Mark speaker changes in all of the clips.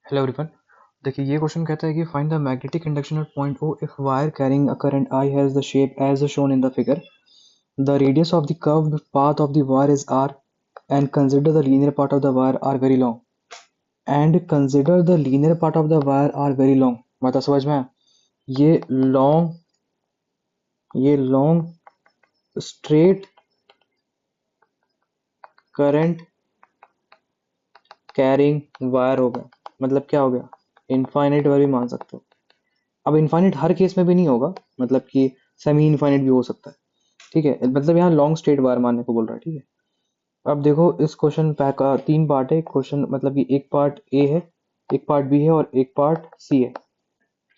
Speaker 1: Hello everyone. देखिए ये question कहता है कि find the magnetic induction at point O if wire carrying a current I has the shape as shown in the figure. The radius of the curved path of the wire is R and consider the linear part of the wire are very long. मतलब समझ में आया? ये long straight current carrying wire हो गया। मतलब क्या हो गया? इनफाइनाइट वायर भी मान सकते हो। अब इनफाइनाइट हर केस में भी नहीं होगा, मतलब कि सेमी इनफाइनाइट भी हो सकता है। ठीक है, मतलब यहाँ लॉन्ग स्ट्रेट वायर मानने को बोल रहा है। ठीक है, अब देखो इस क्वेश्चन का तीन पार्ट है क्वेश्चन, मतलब कि एक पार्ट ए है, एक पार्ट बी है और एक पार्ट सी है।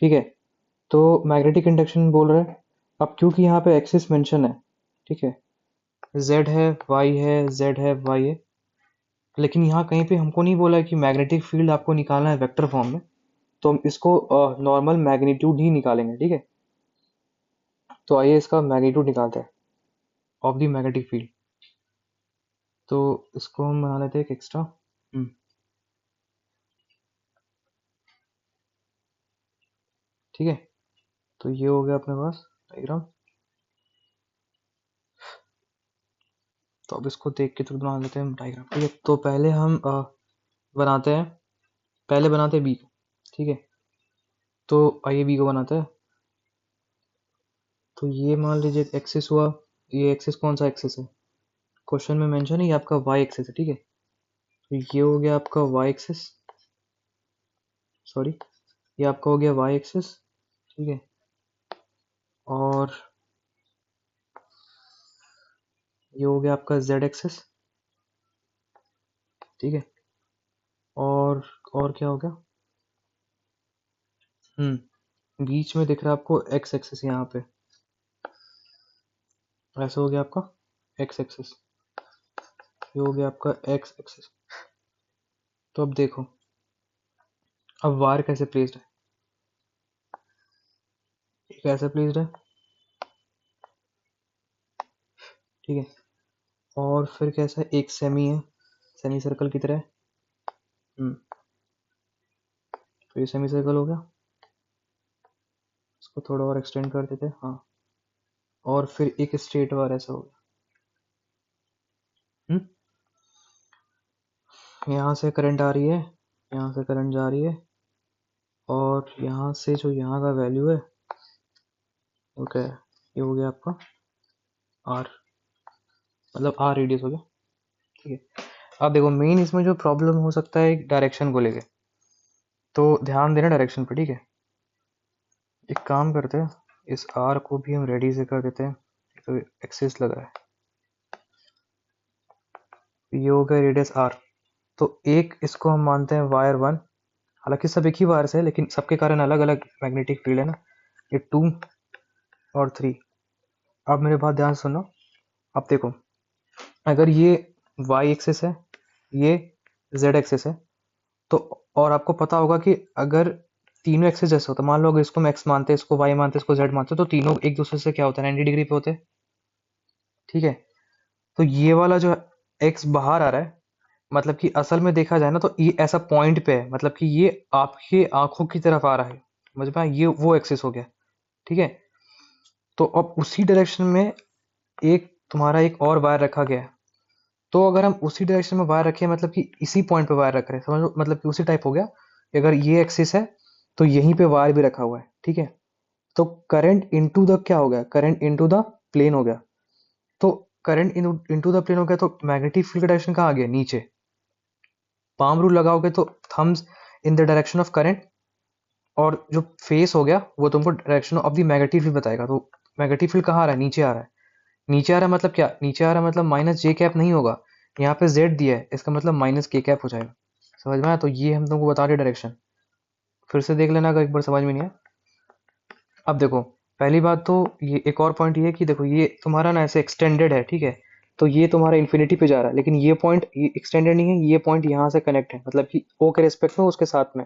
Speaker 1: ठीक है, तो मैग्नेटिक इंडक्शन बोल रहा है। अब क्योंकि यहाँ पे एक्सिस मेंशन है, ठीक है, जेड है, वाई है, जेड है, वाई है, लेकिन यहाँ कहीं पे हमको नहीं बोला है कि मैग्नेटिक फील्ड आपको निकालना है वेक्टर फॉर्म में, तो हम इसको नॉर्मल मैग्नीट्यूड ही निकालेंगे। ठीक है, तो आइए इसका मैग्नीट्यूड निकालते हैं ऑफ द मैग्नेटिक फील्ड। तो इसको हम बना लेते हैं एक एक्स्ट्रा। ठीक है, तो ये हो गया अपने पास डायग्राम। तो अब इसको देख के तो बना लेते हैं डायग्राम। ठीक है, तो पहले हम बनाते हैं, पहले बनाते हैं बी को। ठीक है, तो आइए बी को बनाते हैं। तो ये मान लीजिए एक्सिस हुआ। ये एक्सिस कौन सा एक्सिस है? क्वेश्चन में मेंशन है ये आपका वाई एक्सिस है। ठीक है, तो ये हो गया आपका वाई एक्सिस, सॉरी, ये आपका हो गया वाई एक्सिस। ठीक है, और ये हो गया आपका जेड एक्सिस। ठीक है, और क्या हो गया? बीच में दिख रहा है आपको एक्स एक्सिस, यहाँ पे ऐसा हो गया आपका एक्स एक्सिस, ये हो गया आपका एक्स एक्सिस। तो अब देखो, अब वायर कैसे प्लेस्ड है? ये कैसे प्लेस्ड है? ठीक है, और फिर कैसा है? एक सेमी है, सेमी सर्कल की तरह है। हम्म, तो ये सेमी सर्कल हो गया। इसको थोड़ा और एक्सटेंड कर देते हैं, हाँ, और फिर एक स्ट्रेट वायर ऐसा हो गया। यहाँ से करंट आ रही है, यहाँ से करंट जा रही है, और यहाँ से जो यहाँ का वैल्यू है ओके, ये हो गया आपका आर, मतलब आर रेडियस हो गया। ठीक है, अब देखो मेन इसमें जो प्रॉब्लम हो सकता है डायरेक्शन को लेके, तो ध्यान देना डायरेक्शन पे। ठीक है, एक काम करते हैं, इस आर को भी हम रेडी से कर देते हैं। तो एक्सिस लग रहा है, ये हो गया रेडियस आर। तो एक इसको हम मानते हैं वायर वन, हालांकि सब एक ही वायर से है लेकिन सबके कारण अलग अलग मैग्नेटिक फील्ड है ना, ये टू और थ्री। अब मेरे बात ध्यान से सुनो। अब देखो, अगर ये वाई एक्सिस है, ये जेड एक्सिस है, तो और आपको पता होगा कि अगर तीनों एक्सिस जैसे होता, मान लो अगर इसको हम एक्स मानते हैं, इसको वाई मानते हैं, इसको जेड मानते हैं, तो तीनों एक दूसरे से क्या होता है? 90 डिग्री पे होते हैं। ठीक है, तो ये वाला जो एक्स बाहर आ रहा है, मतलब कि असल में देखा जाए ना तो ये ऐसा पॉइंट पे है, मतलब कि ये आपके आंखों की तरफ आ रहा है। समझ में आया? ये वो एक्सिस हो गया। ठीक है, तो अब उसी डायरेक्शन में एक तुम्हारा एक और वायर रखा गया है। तो अगर हम उसी डायरेक्शन में वायर रखें, मतलब कि इसी पॉइंट पे वायर रख रहे हैं, समझ लो, मतलब कि उसी टाइप हो गया कि अगर ये एक्सिस है तो यहीं पे वायर भी रखा हुआ है। ठीक है, तो करंट इनटू द क्या हो गया? करंट इनटू द प्लेन हो गया। तो करंट इनटू द प्लेन हो गया, तो मैग्नेटिक फील्ड का डायरेक्शन कहाँ आ गया? नीचे। पाम रूल लगाओगे तो thumbs in the direction of current, और जो फेस हो गया वो तुमको direction of the magnetic field बताएगा। तो मैग्नेटिक फील्ड कहाँ आ रहा है? नीचे आ रहा है। नीचे आ रहा है मतलब क्या? नीचे आ रहा है मतलब माइनस जे कैप नहीं होगा, यहाँ पे जेड दिया है, इसका मतलब माइनस के कैप हो जाएगा। समझ में आया? तो ये हम तुमको बता रहे डायरेक्शन। फिर से देख लेना अगर एक बार समझ में नहीं आया। अब देखो, पहली बात तो ये एक और पॉइंट ये है कि देखो ये तुम्हारा ना ऐसे एक्सटेंडेड है। ठीक है, तो ये तुम्हारा इन्फिनिटी पे जा रहा है, लेकिन ये पॉइंट ये एक्सटेंडेड नहीं है, ये पॉइंट यहाँ से कनेक्ट है, मतलब कि ओ के रेस्पेक्ट में उसके साथ में।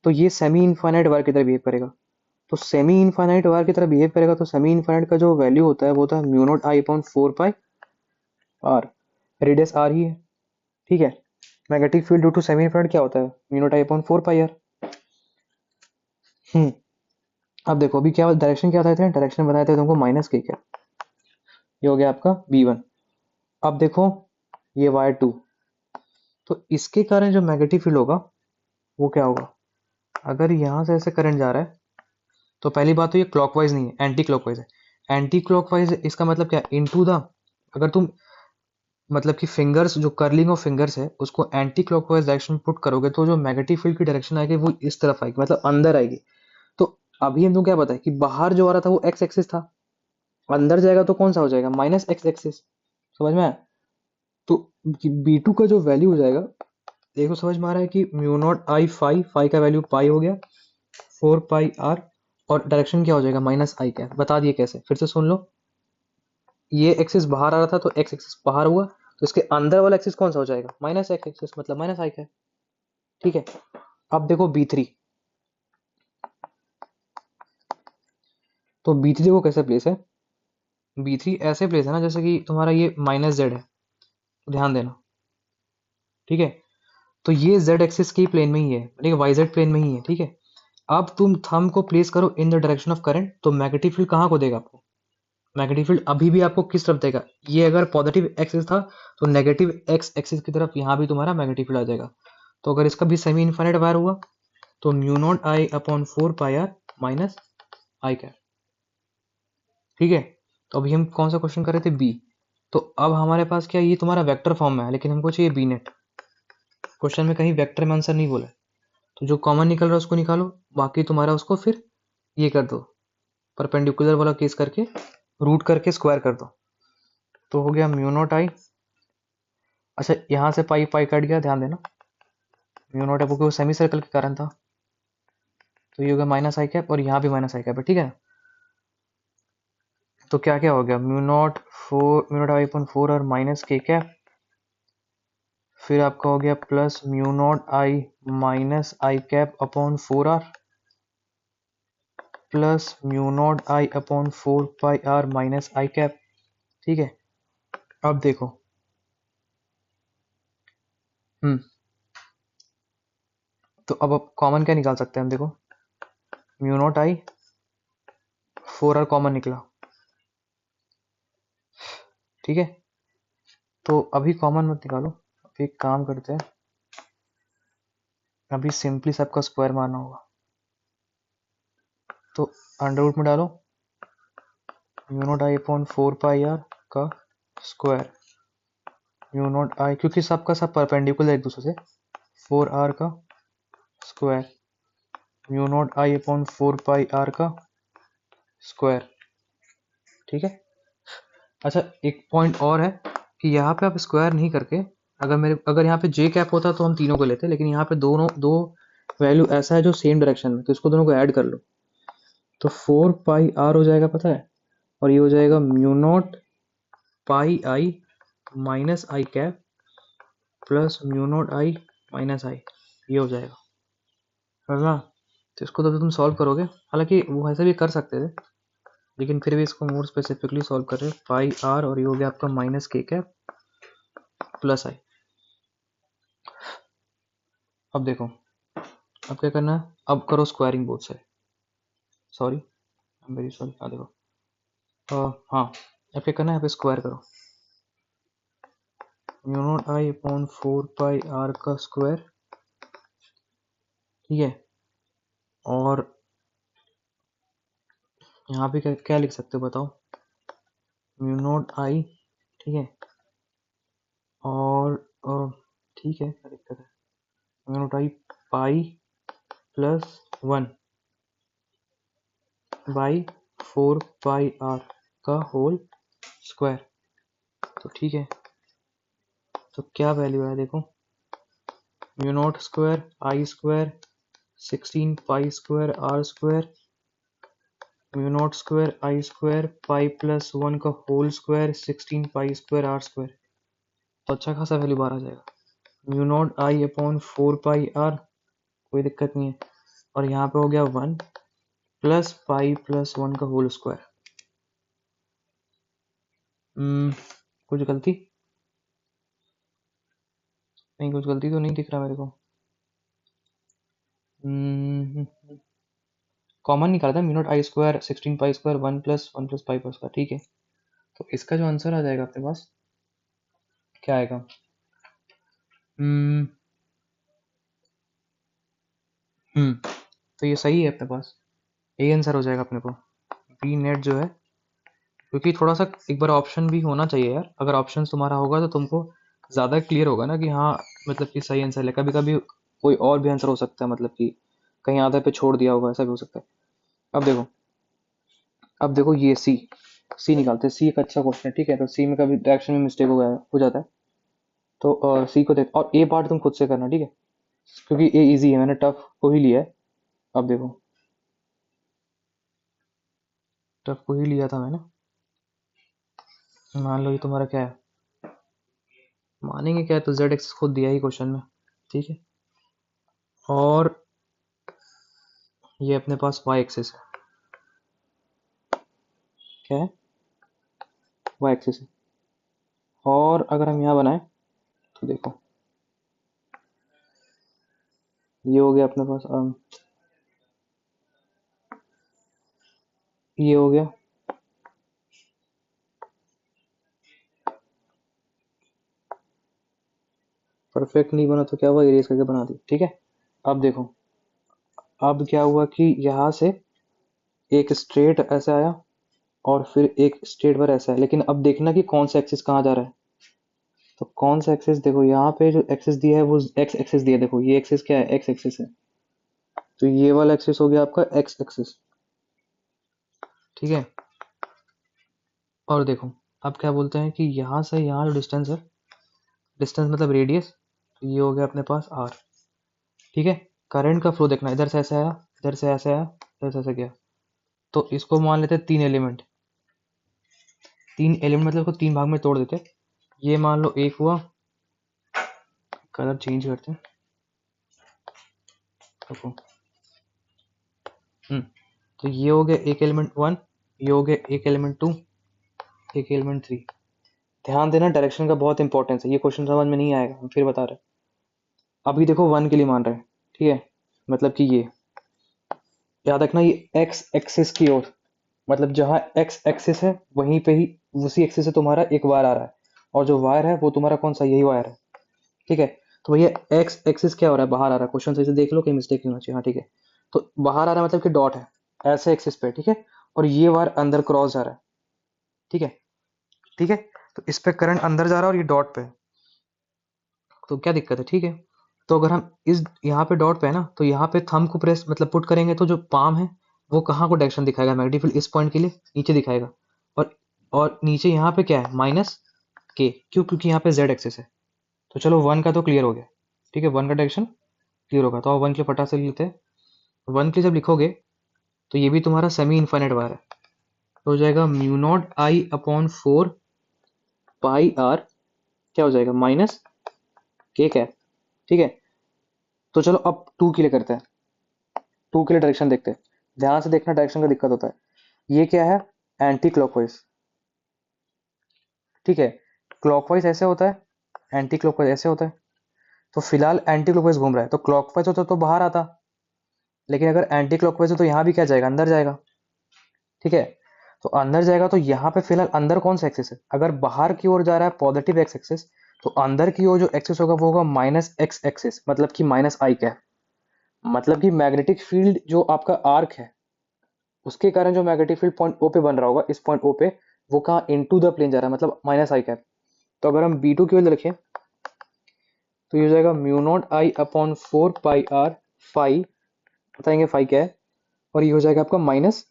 Speaker 1: तो ये सेमी इनफाइनाइट वायर की तरह बिहेव करेगा। तो सेमी इनफाइनाइट वायर की तरह बिहेव करेगा, तो सेमी इनफाइनाइट का जो वैल्यू होता है वो होता है mu not I upon 4 pi R, radius R ही है। ठीक है, magnetic field due to semi infinite क्या होता है, mu not I upon 4 pi R. अब देखो अभी क्या डायरेक्शन क्या बताए थे, डायरेक्शन बताए थे तुमको माइनस के क्या, ये हो गया आपका V1। अब देखो ये वायर 2, तो इसके कारण जो मैग्नेटिक फील्ड होगा वो क्या होगा, अगर यहाँ से ऐसे करंट जा रहा है तो पहली बात तो ये क्लॉकवाइज नहीं है, एंटी क्लॉकवाइज है। एंटी क्लॉकवाइज इसका मतलब क्या, इनटू द, अगर तुम मतलब कि फिंगर्स जो कर्लिंग ऑफ फिंगर्स है उसको एंटी क्लॉकवाइज डायरेक्शन में पुट करोगे तो जो मैग्नेटिक फील्ड की डायरेक्शन आएगी वो इस तरफ आएगी, मतलब अंदर आएगी। तो अभी हम तुम क्या पता है कि बाहर जो आ रहा था वो एक्स एक्सिस था, अंदर जाएगा तो कौन सा हो जाएगा, माइनस एक्स एक्सिस। समझ में आया? तो B2 का जो वैल्यू हो जाएगा, देखो समझ में आ रहा है कि mu not I phi, phi का वैल्यू पाई हो गया 4 पाई आर, और डायरेक्शन क्या हो जाएगा माइनस आई क्या, बता दिए कैसे, फिर से सुन लो। ये एक्सिस बाहर आ रहा था तो एक्स एक्सिस बाहर हुआ, तो इसके अंदर वाला एक्सिस कौन सा हो जाएगा, माइनस एक्स एक्सिस, मतलब माइनस आई क्या। ठीक है, अब देखो B3, तो B3 देखो कैसे प्लेस है, B3 ऐसे प्लेस है ना जैसे कि तुम्हारा ये माइनस जेड है, तो ध्यान देना। ठीक है, तो ये जेड एक्सिस के प्लेन में ही है, ठीक है, वाई जेड प्लेन में ही है। ठीक है, अब तुम थंब को प्लेस करो इन द डायरेक्शन ऑफ करंट, तो मैग्नेटिक फील्ड कहाँ को देगा आपको, मैग्नेटिक फील्ड अभी भी आपको किस तरफ देगा, ये अगर पॉजिटिव एक्सिस था तो नेगेटिव एक्स एक्सिस की तरफ यहाँ भी तुम्हारा मैग्नेटिक फील्ड आ जाएगा। तो अगर इसका भी सेमी इनफाइनाइट वायर हुआ तो mu not I upon 4 pi R minus I cap. ठीक है, तो अभी हम कौन सा क्वेश्चन कर रहे थे, बी। तो अब हमारे पास क्या, ये तुम्हारा वेक्टर फॉर्म में है लेकिन हमको चाहिए बी नेट, क्वेश्चन में कहीं वेक्टर में आंसर नहीं बोला है। तो जो कॉमन निकल रहा है उसको निकालो, बाकी तुम्हारा उसको फिर ये कर दो, परपेंडिकुलर वाला केस करके रूट करके स्क्वायर कर दो, तो हो गया म्यू नॉट आई। अच्छा यहाँ से पाई पाई कट गया, ध्यान देना, म्यू नॉट है वो सेमी सर्कल के कारण था, तो ये हो गया माइनस आई कैप, और यहाँ भी माइनस आई कैप है। ठीक है, तो क्या क्या हो गया, म्यू नॉट आई अपॉन 4 और माइनस के कैप, फिर आपका हो गया plus mu not I minus I cap upon 4 R, plus mu not I upon 4 pi R minus I cap. ठीक है, अब देखो, हम्म तो अब कॉमन क्या निकाल सकते हैं हम, देखो mu not I 4 R common निकला। ठीक है, तो अभी कॉमन मत निकालो, अभी एक काम करते हैं, अभी सिंपली सबका स्क्वायर मारना होगा, तो अंडर रूट में डालो mu not I upon 4 pi R का स्क्वायर, म्यू नॉट आई क्योंकि सबका सब परपेंडिकुलर एक दूसरे से, 4 आर का square, mu not I upon 4 pi R का स्क्वायर। ठीक है, अच्छा एक पॉइंट और है कि यहाँ पे आप स्क्वायर नहीं करके, अगर यहाँ पे जे कैप होता तो हम तीनों को लेते, लेकिन यहाँ पे दोनों दो वैल्यू ऐसा है जो सेम डायरेक्शन में, तो इसको दोनों को ऐड कर लो, तो 4 पाई आर हो जाएगा पता है, और ये हो जाएगा mu not pi I minus I cap plus mu not I minus आई, ये हो जाएगा, समझना। तो इसको तो तुम सॉल्व करोगे, हालांकि वो ऐसे भी कर सकते थे, लेकिन फिर भी इसको मोर स्पेसिफिकली सॉल्व कर रहे हैं, पाई आर और ये हो गया आपका माइनस के कैप प्लस आई। अब देखो, अब क्या करना है, अब करो squaring both side, sorry I am very sorry, हाँ देखो, हाँ अब क्या करना है, यहाँ पे स्क्वायर करो, mu not I upon 4 pi R का स्क्वायर। ठीक है, और यहाँ पे क्या क्या लिख सकते हो बताओ, म्यू नॉट आई, ठीक है, और ठीक है क्या दिक्कत है, mu not I pi plus 1 by 4 pi R का होल स्क्वायर। तो ठीक है, तो क्या वैल्यू है देखो, mu nought square I square 16 pi square R square, mu nought square I square pi plus 1 का whole square 16 pi square R square. तो अच्छा खासा वैल्यू बाहर आ जाएगा, mu not I upon 4 pi R, कोई दिक्कत नहीं है, और यहाँ पे हो गया 1 प्लस पाई प्लस 1 का होल स्क्वायर। कुछ गलती, नहीं कुछ गलती तो नहीं दिख रहा मेरे को। कॉमन निकाला था mu not I square 16 pi square 1 plus pi पर स्क्वायर, ठीक है। तो इसका जो आंसर आ जाएगा अपने पास क्या आएगा? हम्म हम्म तो ये सही है अपने पास, यही आंसर हो जाएगा अपने को। बी नेट जो है, क्योंकि थोड़ा सा एक बार ऑप्शन भी होना चाहिए यार, अगर ऑप्शन तुम्हारा होगा तो तुमको ज़्यादा क्लियर होगा ना कि हाँ मतलब कि सही आंसर है। कभी कभी कोई और भी आंसर हो सकता है, मतलब कि कहीं आधे पे छोड़ दिया होगा, ऐसा भी हो सकता है। अब देखो ये सी सी निकालते हैं। सी एक अच्छा क्वेश्चन है, ठीक है। तो सी में कभी डायरेक्शन में मिस्टेक हो जाता है, तो सी को देख, और ए पार्ट तुम खुद से करना, ठीक है, क्योंकि ए इजी है, मैंने टफ को ही लिया है। अब देखो, टफ को ही लिया था मैंने। मान लो ये तुम्हारा क्या है, मानेंगे क्या है, तो जेड एक्स खुद दिया ही क्वेश्चन में, ठीक है। और ये अपने पास वाई एक्सिस है, क्या है, वाई एक्सिस है। और अगर हम यहाँ बनाए तो देखो, ये हो गया अपने पास, ये हो गया। परफेक्ट नहीं बना तो क्या हुआ, इरेज करके बना दी, ठीक है। अब देखो, अब क्या हुआ कि यहाँ से एक स्ट्रेट ऐसा आया और फिर एक स्ट्रेट पर ऐसा है, लेकिन अब देखना कि कौन सा एक्सिस कहाँ जा रहा है। तो कौन सा एक्सिस, देखो यहाँ पे जो एक्सिस दिया है वो एक्स एक्सिस दिया है, देखो ये एक्सिस क्या है, एक्स एक्सिस है। तो ये वाला एक्सिस हो गया आपका एक्स एक्सिस, ठीक है। और देखो, अब क्या बोलते हैं कि यहाँ से यहाँ जो डिस्टेंस है, डिस्टेंस मतलब रेडियस, तो ये हो गया अपने पास आर, ठीक है। करंट का फ्लो देखना, इधर से ऐसे आया, इधर से ऐसे आया, इधर से ऐसे गया। तो इसको मान लेते हैं तीन एलिमेंट, तीन एलिमेंट मतलब इसको तीन भाग में तोड़ देते हैं। ये मान लो एक हुआ, कलर चेंज करते हैं, देखो। तो ये हो गया एक एलिमेंट वन, ये हो गया एक एलिमेंट टू, एक एलिमेंट थ्री। ध्यान देना, डायरेक्शन का बहुत इंपॉर्टेंस है, ये क्वेश्चन समझ में नहीं आएगा, हम फिर बता रहे हैं। अभी देखो वन के लिए मान रहे हैं, ठीक है, मतलब कि ये याद रखना, ये एक्स एक्सिस की ओर, मतलब जहाँ एक्स एक्सिस है वहीं पे ही, उसी एक्सिस से तुम्हारा एक वायर आ रहा है, और जो वायर है वो तुम्हारा कौन सा, यही वायर है, ठीक है। तो भैया एक्स एक्सिस क्या हो रहा है, बाहर आ रहा है, क्वेश्चन सही से देख लो, कहीं मिस्टेक नहीं होना चाहिए, हाँ ठीक है। तो बाहर आ रहा है मतलब कि डॉट है ऐसे एक्सिस पे, ठीक है। और ये वायर अंदर क्रॉस जा रहा है, ठीक है, ठीक है। तो इस पे करंट अंदर जा रहा है और ये डॉट पे है, तो क्या दिक्कत है, ठीक है। तो अगर हम इस यहाँ पे डॉट पे है ना, तो यहाँ पे थंब को प्रेस मतलब पुट करेंगे, तो जो पाम है वो कहाँ को डायरेक्शन दिखाएगा, मैग्नेटिक फील्ड इस पॉइंट के लिए नीचे दिखाएगा। और और नीचे यहाँ पे क्या है, माइनस के, क्यों, क्योंकि यहाँ पे जेड एक्सिस है। तो चलो वन का तो क्लियर हो गया, ठीक है, वन का डायरेक्शन क्लियर होगा। तो वन के फटा से लेते हैं, वन के जब लिखोगे तो ये भी तुम्हारा सेमी इनफाइनाइट वायर है, तो हो जाएगा mu not I upon 4 pi R, क्या हो जाएगा, माइनस के कैप, ठीक है। तो चलो अब टू के लिए करते हैं, टू के लिए डायरेक्शन देखते हैं। ध्यान से देखना, डायरेक्शन का दिक्कत होता है। ये क्या है, एंटी क्लॉकवाइज, ठीक है। क्लॉकवाइज ऐसे होता है, एंटी क्लॉकवाइज ऐसे होता है। तो फिलहाल एंटी क्लॉकवाइज घूम रहा है, तो क्लॉकवाइज होता तो बाहर आता, लेकिन अगर एंटी क्लॉकवाइज हो तो यहाँ भी क्या जाएगा, अंदर जाएगा, ठीक है। तो अंदर जाएगा, तो यहाँ पे फिलहाल अंदर कौन सा एक्सिस है, अगर बाहर की ओर जा रहा है पॉजिटिव एक्स एक्सिस, तो अंदर की ओर जो एक्सिस होगा वो होगा माइनस एक्स एक्सिस, मतलब कि माइनस आई कैप। मतलब कि मैग्नेटिक फील्ड जो आपका आर्क है, उसके कारण जो मैग्नेटिक फील्ड पॉइंट ओ पे बन रहा होगा, इस पॉइंट ओ पे, वो कहाँ, इनटू द प्लेन जा रहा है, मतलब माइनस आई कैप। तो अगर हम बी टू की वजह लिखें तो ये हो जाएगा mu not I upon 4 pi R phi, बताएंगे फाई क्या है, और ये हो जाएगा आपका माइनस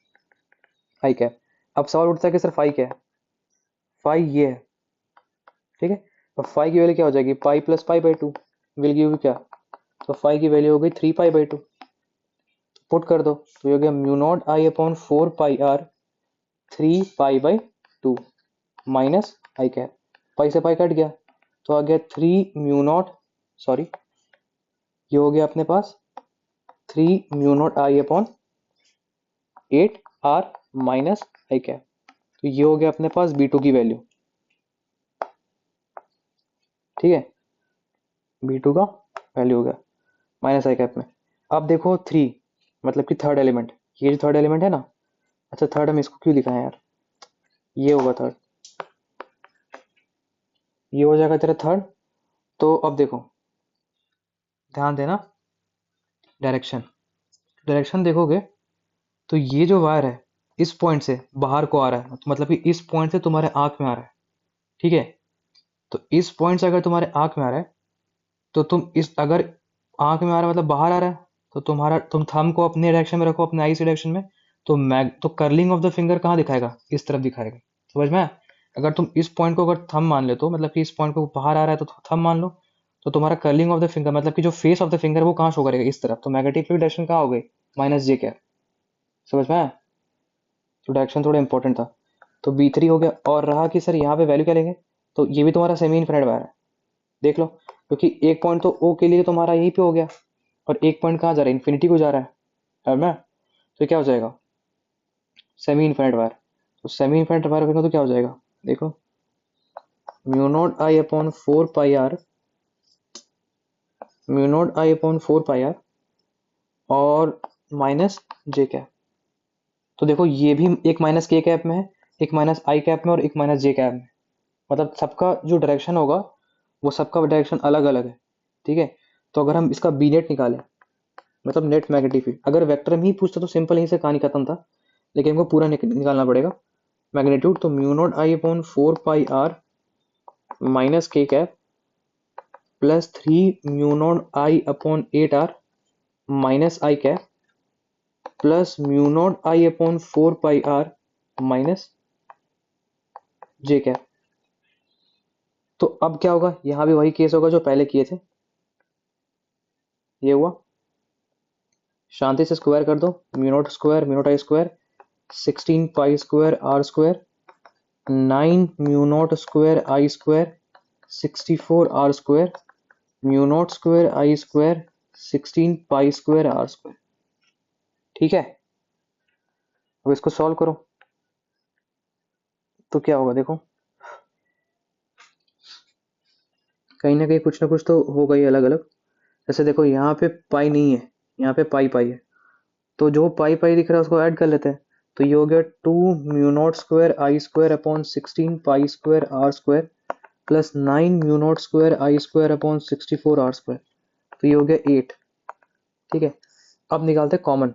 Speaker 1: आई कैप। अब सवाल उठता है कि सर फाई क्या है, फाई ये है, ठीक है। अब फाई की वैल्यू क्या हो जाएगी, pi plus pi by two, will give you क्या, तो फाई की वैल्यू हो गई 3 पाई बाई 2, पुट कर दो, तो ये हो गया mu not I upon 4 pi R 3 pi by 2 minus I cap, pi से पाई कट गया, तो आ गया 3 म्यू नॉट, सॉरी, ये हो गया अपने पास 3 mu not I upon 8 R minus I cap. तो ये हो गया अपने पास बी टू की वैल्यू, ठीक है। B2 का वैल्यू हो गया माइनस आई कैप में। अब देखो 3 मतलब कि थर्ड एलिमेंट, ये जो थर्ड एलिमेंट है ना, अच्छा थर्ड हम इसको क्यों लिखा है यार, ये होगा थर्ड, ये हो जाएगा तेरा थर्ड। तो अब देखो ध्यान देना, डायरेक्शन, डायरेक्शन देखोगे तो ये जो वायर है इस पॉइंट से बाहर को आ रहा है, तो मतलब कि इस पॉइंट से तुम्हारे आंख में आ रहा है, ठीक है। तो इस पॉइंट से अगर तुम्हारे आंख में आ रहा है तो तुम इस, अगर आंख में आ रहा है मतलब बाहर आ रहा है, तो तुम थंब को अपने डायरेक्शन में रखो, अपने आई डायरेक्शन में, तो तो कर्लिंग ऑफ द फिंगर कहाँ दिखाएगा, इस तरफ दिखाएगा, समझ में आया? अगर तुम इस पॉइंट को अगर थंब मान ले तो मतलब कि इस पॉइंट को बाहर आ रहा है तो थंब मान लो, तो तुम्हारा कर्लिंग ऑफ द फिंगर मतलब कि जो फेस ऑफ द फिंगर वो कहाँ शो करेगा, इस तरफ, तो मैग्नेटिक फील्ड डायरेक्शन कहाँ हो गई, माइनस जे कैप, समझ में आया? तो डायरेक्शन थोड़ा इंपॉर्टेंट था। तो B3 हो गया, और रहा कि सर यहाँ पे वैल्यू क्या लेंगे, तो ये भी तुम्हारा सेमी इनफिनिट वायर है, देख लो, क्योंकि एक पॉइंट तो O के लिए तुम्हारा यहीं पे हो गया, और एक पॉइंट कहाँ जा रहा है, इन्फिनिटी को जा रहा है ना, तो क्या हो जाएगा, सेमी इनफिनिट वायर। तो सेमी इनफिनिट वायर करेंगे तो क्या हो जाएगा, देखो mu not I upon 4 pi R, mu not I upon 4 pi R और माइनस जे कैप। तो देखो ये भी एक माइनस के कैप में है, एक माइनस आई कैप में और एक माइनस जे कैप में, मतलब सबका जो डायरेक्शन होगा वो सबका डायरेक्शन अलग अलग है, ठीक है। तो अगर हम इसका बी नेट निकालें, मतलब नेट मैग्नेटिक फील्ड, अगर वेक्टर में ही पूछता तो सिंपल यहीं से कहानी खत्म था, लेकिन हमको पूरा निकालना पड़ेगा मैग्नीट्यूड। तो mu not I upon 4 pi R minus K cap plus 3 mu not I upon 8 R minus I cap plus mu not I upon 4 pi R minus J cap. तो अब क्या होगा, यहाँ भी वही केस होगा जो पहले किए थे, ये हुआ, शांति से स्क्वायर कर दो, mu not I square 16 pi square R square 9 mu nought square I square 64 R square mu nought square I square 16 pi square R square, ठीक है। अब इसको सॉल्व करो तो क्या होगा, देखो कहीं ना कहीं कुछ ना कुछ तो होगा ही अलग अलग। जैसे देखो यहाँ पे पाई नहीं है, यहाँ पे पाई पाई है, तो जो पाई पाई दिख रहा है उसको ऐड कर लेते हैं। तो ये हो गया 2 mu nought square I square upon 16 pi square R square plus 9 mu nought square I square upon 64 R square, तो ये हो गया 8, ठीक है। अब निकालते हैं common,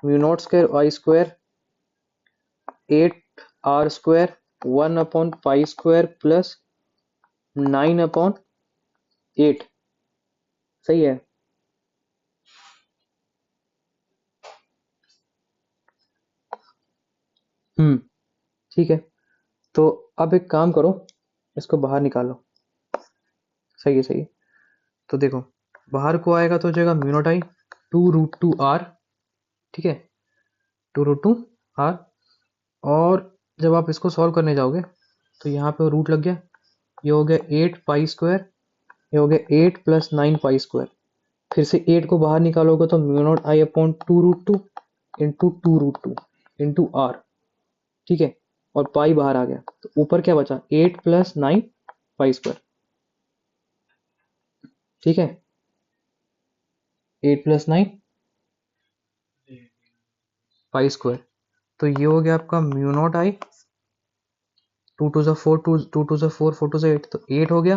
Speaker 1: mu nought square I square 8 R square 1 upon pi square plus 9 upon 8, सही है। ठीक है। तो अब एक काम करो, इसको बाहर निकालो, सही है सही है। तो देखो बाहर को आएगा तो हो जाएगा म्यू नॉट आई 2√2 r, ठीक है, 2√2 r। और जब आप इसको सॉल्व करने जाओगे तो यहाँ पे रूट लग गया, ये हो गया 8 पाई स्क्वायर, ये हो गया 8 प्लस 9 पाई स्क्वायर, फिर से 8 को बाहर निकालोगे तो mu not I upon 2√2 into 2√2 into R, ठीक है। और पाई बाहर आ गया तो ऊपर क्या बचा, 8 प्लस 9 पाई स्क्वायर, ठीक है, 8 प्लस 9 पाई स्क्वायर। तो ये हो गया आपका म्यू नॉट आई, 2 टू ज़ा 4, 2 टू ज़ा 4, 4 टू ज़ा 8, तो 8 हो गया,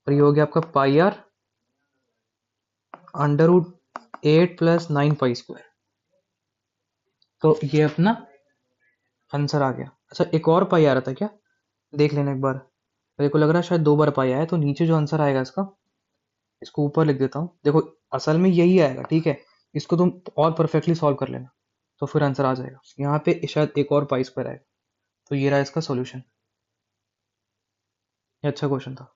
Speaker 1: और ये हो गया आपका pi R under root 8 plus 9 pi square. तो ये अपना आंसर आ गया। अच्छा एक और पाई आ रहा था क्या, देख लेना एक बार, मेरे को लग रहा है शायद 2 बार पाई आया है, तो नीचे जो आंसर आएगा इसका, इसको ऊपर लिख देता हूँ, देखो असल में यही आएगा, ठीक है। इसको तुम और परफेक्टली सॉल्व कर लेना तो फिर आंसर आ जाएगा। यहाँ पे शायद एक और पाई स्क्वायर आएगा, तो ये रहा इसका सॉल्यूशन। ये अच्छा क्वेश्चन था।